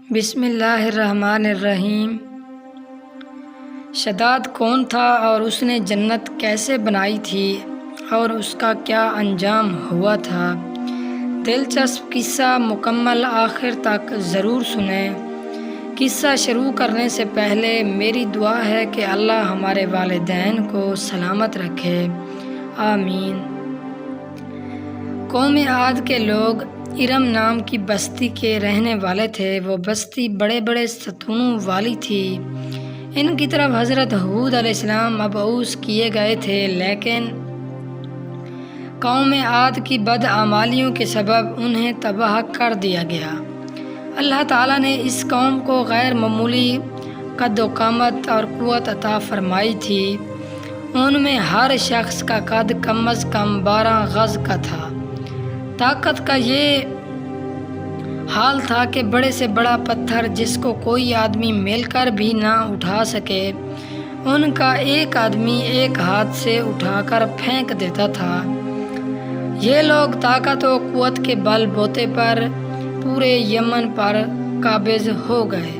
بسم اللہ الرحمن الرحیم۔ شداد کون تھا اور اس نے جنت کیسے بنائی تھی اور اس کا کیا انجام ہوا تھا؟ دلچسپ قصہ مکمل آخر تک ضرور سنیں۔ قصہ شروع کرنے سے پہلے میری دعا ہے کہ اللہ ہمارے والدین کو سلامت رکھے، آمین۔ قوم عاد کے لوگ ارم نام کی بستی کے رہنے والے تھے۔ وہ بستی بڑے بڑے ستونوں والی تھی۔ ان کی طرف حضرت ہود علیہ السلام مبعوث کیے گئے تھے، لیکن قوم عاد کی بدعمالیوں کے سبب انہیں تباہ کر دیا گیا۔ اللہ تعالیٰ نے اس قوم کو غیر معمولی قد و قامت اور قوت عطا فرمائی تھی۔ ان میں ہر شخص کا قد کم از کم 12 گز کا تھا۔ طاقت کا یہ حال تھا کہ بڑے سے بڑا پتھر جس کو کوئی آدمی مل کر بھی نہ اٹھا سکے، ان کا ایک آدمی ایک ہاتھ سے اٹھا کر پھینک دیتا تھا۔ یہ لوگ طاقت و قوت کے بل بوتے پر پورے یمن پر قابض ہو گئے۔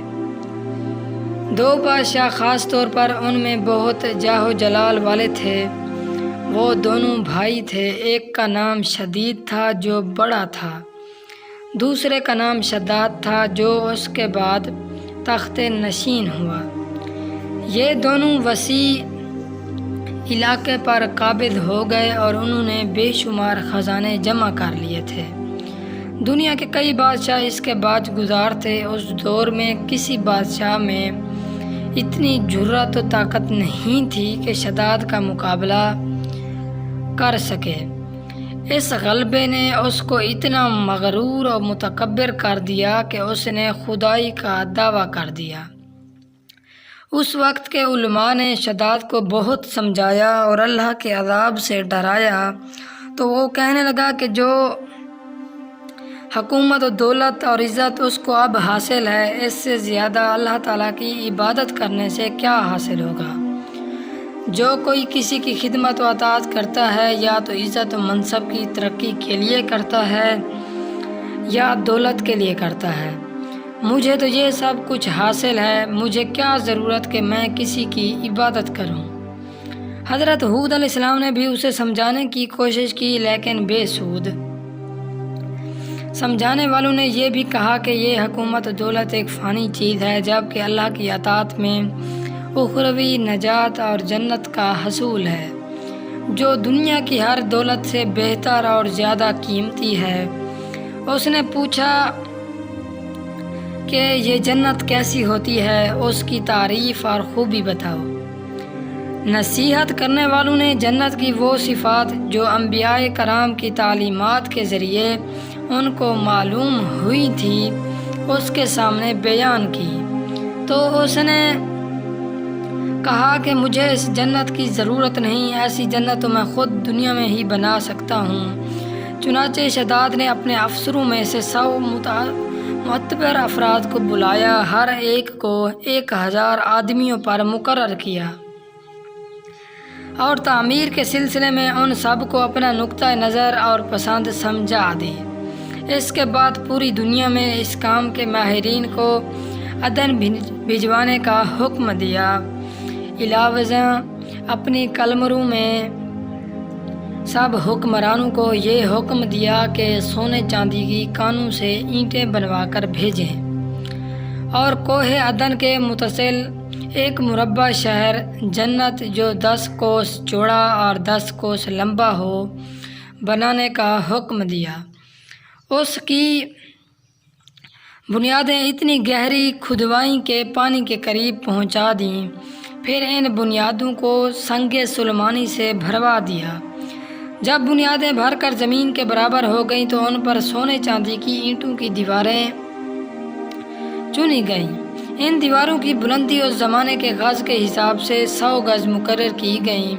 2 بادشاہ خاص طور پر ان میں بہت جاہ و جلال والے تھے۔ وہ دونوں بھائی تھے، ایک کا نام شدید تھا جو بڑا تھا، دوسرے کا نام شداد تھا جو اس کے بعد تخت نشین ہوا۔ یہ دونوں وسیع علاقے پر قابض ہو گئے اور انہوں نے بے شمار خزانے جمع کر لیے تھے۔ دنیا کے کئی بادشاہ اس کے بعد گزار تھے۔ اس دور میں کسی بادشاہ میں اتنی جرأت و طاقت نہیں تھی کہ شداد کا مقابلہ کر سکے۔ اس غلبے نے اس کو اتنا مغرور اور متکبر کر دیا کہ اس نے خدائی کا دعویٰ کر دیا۔ اس وقت کے علماء نے شداد کو بہت سمجھایا اور اللہ کے عذاب سے ڈرایا، تو وہ کہنے لگا کہ جو حکومت و دولت اور عزت اس کو اب حاصل ہے، اس سے زیادہ اللہ تعالیٰ کی عبادت کرنے سے کیا حاصل ہوگا؟ جو کوئی کسی کی خدمت و اطاعت کرتا ہے، یا تو عزت و منصب کی ترقی کے لیے کرتا ہے یا دولت کے لیے کرتا ہے۔ مجھے تو یہ سب کچھ حاصل ہے، مجھے کیا ضرورت کہ میں کسی کی عبادت کروں؟ حضرت ہود علیہ السلام نے بھی اسے سمجھانے کی کوشش کی، لیکن بے سود۔ سمجھانے والوں نے یہ بھی کہا کہ یہ حکومت و دولت ایک فانی چیز ہے، جبکہ اللہ کی اطاعت میں اخروی نجات اور جنت کا حصول ہے، جو دنیا کی ہر دولت سے بہتر اور زیادہ قیمتی ہے۔ اس نے پوچھا کہ یہ جنت کیسی ہوتی ہے، اس کی تعریف اور خوبی بتاؤ۔ نصیحت کرنے والوں نے جنت کی وہ صفات جو انبیاء کرام کی تعلیمات کے ذریعے ان کو معلوم ہوئی تھی، اس کے سامنے بیان کی۔ تو اس نے کہا کہ مجھے اس جنت کی ضرورت نہیں، ایسی جنت تو میں خود دنیا میں ہی بنا سکتا ہوں۔ چنانچہ شداد نے اپنے افسروں میں سے 100 معتبر افراد کو بلایا، ہر ایک کو 1000 آدمیوں پر مقرر کیا اور تعمیر کے سلسلے میں ان سب کو اپنا نقطہ نظر اور پسند سمجھا دی۔ اس کے بعد پوری دنیا میں اس کام کے ماہرین کو عدن بھجوانے کا حکم دیا۔ علاوہ اپنی قلمرو میں سب حکمرانوں کو یہ حکم دیا کہ سونے چاندی کی کانوں سے اینٹیں بنوا کر بھیجیں، اور کوہ عدن کے متصل ایک مربع شہر جنت جو 10 کوس چوڑا اور 10 کوس لمبا ہو بنانے کا حکم دیا۔ اس کی بنیادیں اتنی گہری کھدوائیں کہ پانی کے قریب پہنچا دیں، پھر ان بنیادوں کو سنگ سلیمانی سے بھروا دیا۔ جب بنیادیں بھر کر زمین کے برابر ہو گئیں تو ان پر سونے چاندی کی اینٹوں کی دیواریں چنی گئیں۔ ان دیواروں کی بلندی اس زمانے کے گز کے حساب سے 100 گز مقرر کی گئیں۔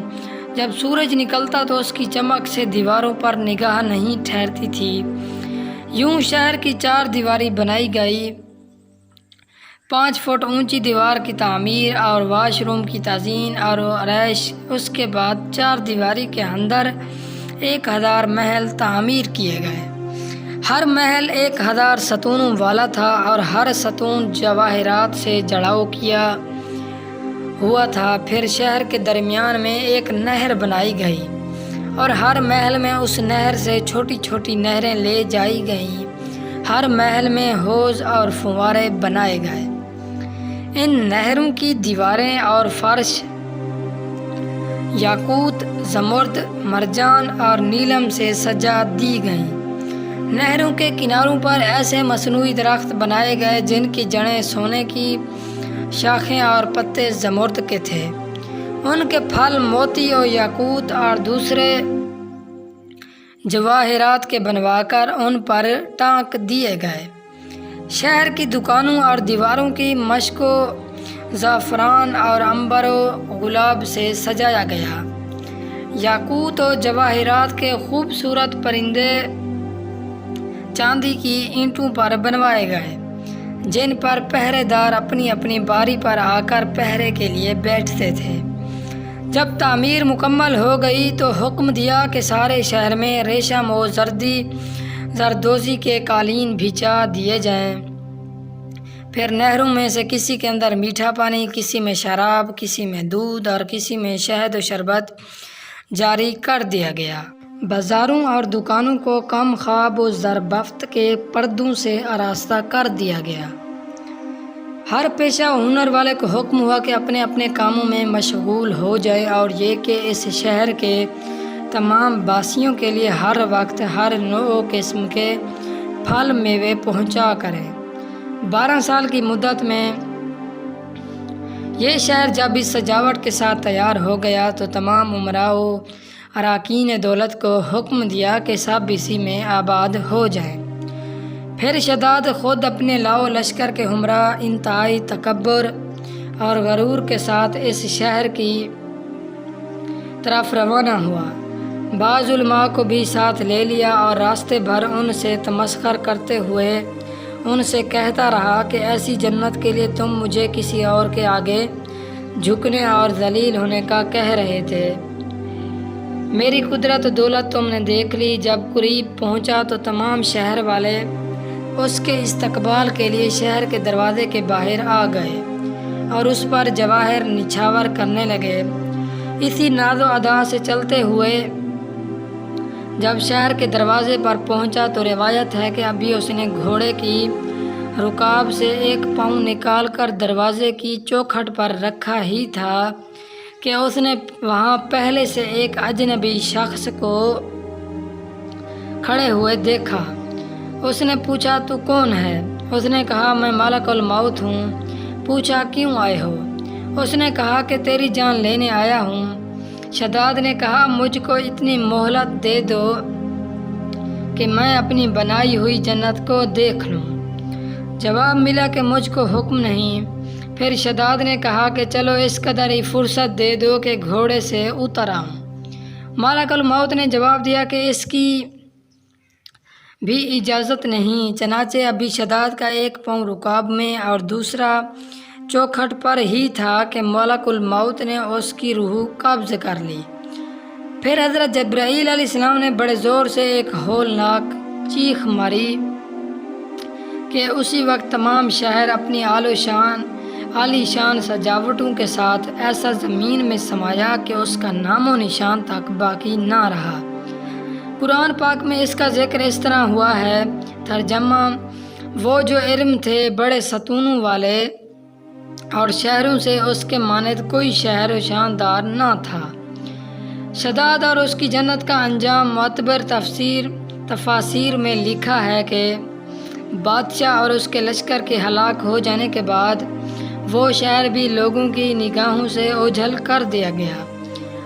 جب سورج نکلتا تو اس کی چمک سے دیواروں پر نگاہ نہیں ٹھہرتی تھی۔ یوں شہر کی 4 دیواری بنائی گئی، 5 فٹ اونچی دیوار کی تعمیر اور واش روم کی تزئین اور آرائش۔ اس کے بعد 4 دیواری کے اندر 1000 محل تعمیر کیے گئے۔ ہر محل 1000 ستونوں والا تھا اور ہر ستون جواہرات سے جڑاؤ کیا ہوا تھا۔ پھر شہر کے درمیان میں ایک نہر بنائی گئی اور ہر محل میں اس نہر سے چھوٹی چھوٹی نہریں لے جائی گئیں۔ ہر محل میں حوض اور فوارے بنائے گئے۔ ان نہروں کی دیواریں اور فرش یاقوت، زمرد، مرجان اور نیلم سے سجا دی گئیں۔ نہروں کے کناروں پر ایسے مصنوعی درخت بنائے گئے جن کی جڑیں سونے کی، شاخیں اور پتے زمرد کے تھے۔ ان کے پھل موتی اور یاقوت اور دوسرے جواہرات کے بنوا کر ان پر ٹانک دیے گئے۔ شہر کی دکانوں اور دیواروں کی مشک و زعفران اور عنبر و گلاب سے سجایا گیا۔ یاقوت و جواہرات کے خوبصورت پرندے چاندی کی اینٹوں پر بنوائے گئے جن پر پہرے دار اپنی اپنی باری پر آ کر پہرے کے لیے بیٹھتے تھے۔ جب تعمیر مکمل ہو گئی تو حکم دیا کہ سارے شہر میں ریشم و زردوزی کے قالین بچھا دیے جائیں۔ پھر نہروں میں سے کسی کے اندر میٹھا پانی، کسی میں شراب، کسی میں دودھ اور کسی میں شہد و شربت جاری کر دیا گیا۔ بازاروں اور دکانوں کو کم خواب و زربفت کے پردوں سے آراستہ کر دیا گیا۔ ہر پیشہ و ہنر والے کو حکم ہوا کہ اپنے اپنے کاموں میں مشغول ہو جائے اور یہ کہ اس شہر کے تمام باسیوں کے لیے ہر وقت ہر نوع و قسم کے پھل میوے پہنچا کرے۔ 12 سال کی مدت میں یہ شہر جب اس سجاوٹ کے ساتھ تیار ہو گیا تو تمام امراء و اراکین دولت کو حکم دیا کہ سب اسی میں آباد ہو جائیں۔ پھر شداد خود اپنے لاؤ لشکر کے ہمراہ انتہائی تکبر اور غرور کے ساتھ اس شہر کی طرف روانہ ہوا۔ بعض علماء کو بھی ساتھ لے لیا اور راستے بھر ان سے تمسخر کرتے ہوئے ان سے کہتا رہا کہ ایسی جنت کے لیے تم مجھے کسی اور کے آگے جھکنے اور ذلیل ہونے کا کہہ رہے تھے۔ میری قدرت و دولت تم نے دیکھ لی۔ جب قریب پہنچا تو تمام شہر والے اس کے استقبال کے لیے شہر کے دروازے کے باہر آ گئے اور اس پر جواہر نچھاور کرنے لگے۔ اسی ناز و ادا سے چلتے ہوئے جب شہر کے دروازے پر پہنچا تو روایت ہے کہ ابھی اس نے گھوڑے کی رکاب سے 1 پاؤں نکال کر دروازے کی چوکھٹ پر رکھا ہی تھا کہ اس نے وہاں پہلے سے ایک اجنبی شخص کو کھڑے ہوئے دیکھا۔ اس نے پوچھا تو کون ہے؟ اس نے کہا میں ملک الموت ہوں۔ پوچھا کیوں آئے ہو؟ اس نے کہا کہ تیری جان لینے آیا ہوں۔ شداد نے کہا مجھ کو اتنی مہلت دے دو کہ میں اپنی بنائی ہوئی جنت کو دیکھ لوں۔ جواب ملا کہ مجھ کو حکم نہیں۔ پھر شداد نے کہا کہ چلو اس قدر ہی فرصت دے دو کہ گھوڑے سے اتر آؤں۔ ملک الموت نے جواب دیا کہ اس کی بھی اجازت نہیں۔ چنانچہ ابھی شداد کا 1 پاؤں رکاب میں اور دوسرا چوکھٹ پر ہی تھا کہ ملک الموت نے اس کی روح قبض کر لی۔ پھر حضرت جبرائیل علیہ السلام نے بڑے زور سے ایک ہولناک چیخ ماری کہ اسی وقت تمام شہر اپنی عالی شان سجاوٹوں کے ساتھ ایسا زمین میں سمایا کہ اس کا نام و نشان تک باقی نہ رہا۔ قرآن پاک میں اس کا ذکر اس طرح ہوا ہے۔ ترجمہ: وہ جو علم تھے بڑے ستونوں والے اور شہروں سے اس کے مانند کوئی شہر و شاندار نہ تھا۔ شداد اور اس کی جنت کا انجام معتبر تفاسیر میں لکھا ہے کہ بادشاہ اور اس کے لشکر کے ہلاک ہو جانے کے بعد وہ شہر بھی لوگوں کی نگاہوں سے اوجھل کر دیا گیا،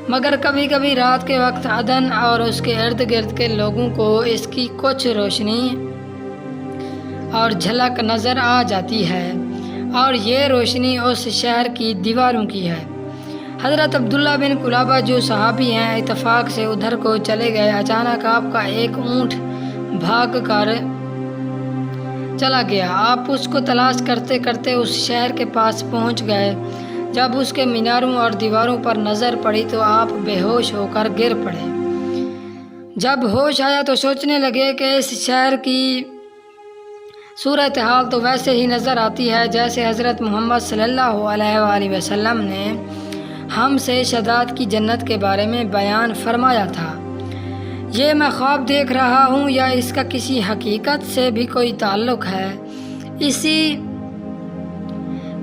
مگر کبھی کبھی رات کے وقت عدن اور اس کے ارد گرد کے لوگوں کو اس کی کچھ روشنی اور جھلک نظر آ جاتی ہے، اور یہ روشنی اس شہر کی دیواروں کی ہے۔ حضرت عبداللہ بن قلابہ جو صحابی ہیں اتفاق سے ادھر کو چلے گئے۔ اچانک آپ کا ایک اونٹ بھاگ کر چلا گیا۔ آپ اس کو تلاش کرتے کرتے اس شہر کے پاس پہنچ گئے۔ جب اس کے میناروں اور دیواروں پر نظر پڑی تو آپ بے ہوش ہو کر گر پڑے۔ جب ہوش آیا تو سوچنے لگے کہ اس شہر کی صورتحال تو ویسے ہی نظر آتی ہے جیسے حضرت محمد صلی اللہ علیہ وآلہ وسلم نے ہم سے شداد کی جنت کے بارے میں بیان فرمایا تھا۔ یہ میں خواب دیکھ رہا ہوں یا اس کا کسی حقیقت سے بھی کوئی تعلق ہے؟ اسی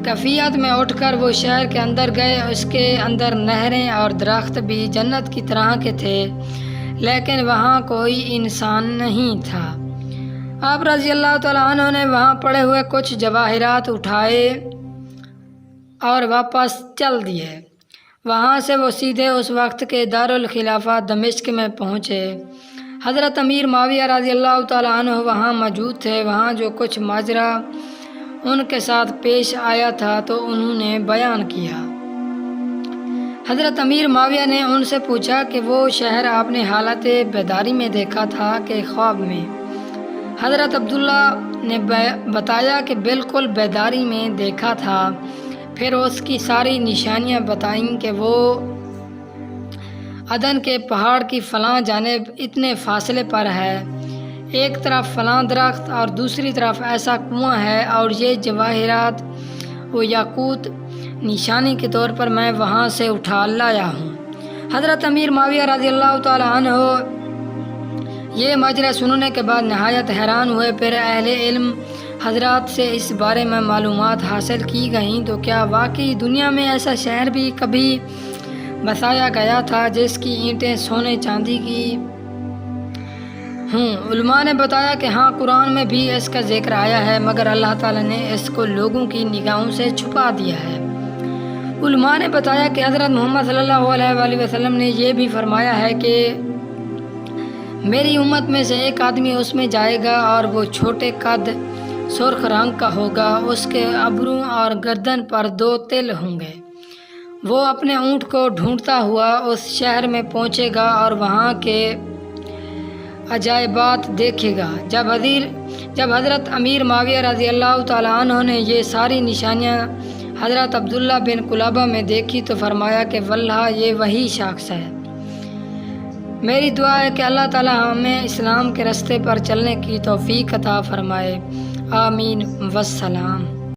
کیفیت میں اٹھ کر وہ شہر کے اندر گئے۔ اس کے اندر نہریں اور درخت بھی جنت کی طرح کے تھے، لیکن وہاں کوئی انسان نہیں تھا۔ آپ رضی اللہ تعالیٰ عنہ نے وہاں پڑے ہوئے کچھ جواہرات اٹھائے اور واپس چل دیے۔ وہاں سے وہ سیدھے اس وقت کے دارالخلافہ دمشق میں پہنچے۔ حضرت امیر معاویہ رضی اللہ تعالیٰ عنہ وہاں موجود تھے۔ وہاں جو کچھ ماجرا ان کے ساتھ پیش آیا تھا تو انہوں نے بیان کیا۔ حضرت امیر معاویہ نے ان سے پوچھا کہ وہ شہر آپ نے حالت بیداری میں دیکھا تھا کہ خواب میں؟ حضرت عبداللہ نے بتایا کہ بالکل بیداری میں دیکھا تھا۔ پھر اس کی ساری نشانیاں بتائیں کہ وہ عدن کے پہاڑ کی فلاں جانب اتنے فاصلے پر ہے، ایک طرف فلاں درخت اور دوسری طرف ایسا کنواں ہے، اور یہ جواہرات و یاقوت نشانی کے طور پر میں وہاں سے اٹھا لایا ہوں۔ حضرت امیر معاویہ رضی اللہ تعالیٰ عنہ یہ ماجرا سننے کے بعد نہایت حیران ہوئے۔ پھر اہل علم حضرات سے اس بارے میں معلومات حاصل کی گئیں تو کیا واقعی دنیا میں ایسا شہر بھی کبھی بسایا گیا تھا جس کی اینٹیں سونے چاندی کی ہوں؟ علماء نے بتایا کہ ہاں، قرآن میں بھی اس کا ذکر آیا ہے، مگر اللہ تعالیٰ نے اس کو لوگوں کی نگاہوں سے چھپا دیا ہے۔ علماء نے بتایا کہ حضرت محمد صلی اللہ علیہ وآلہ وسلم نے یہ بھی فرمایا ہے کہ میری امت میں سے ایک آدمی اس میں جائے گا اور وہ چھوٹے قد، سرخ رنگ کا ہوگا، اس کے ابروں اور گردن پر 2 تل ہوں گے۔ وہ اپنے اونٹ کو ڈھونڈتا ہوا اس شہر میں پہنچے گا اور وہاں کے عجائبات دیکھے گا۔ جب حضرت امیر معاویہ رضی اللہ تعالیٰ عنہ نے یہ ساری نشانیاں حضرت عبداللہ بن قلابہ میں دیکھی تو فرمایا کہ واللہ یہ وہی شخص ہے۔ میری دعا ہے کہ اللہ تعالیٰ ہمیں اسلام کے راستے پر چلنے کی توفیق عطا فرمائے۔ آمین والسلام۔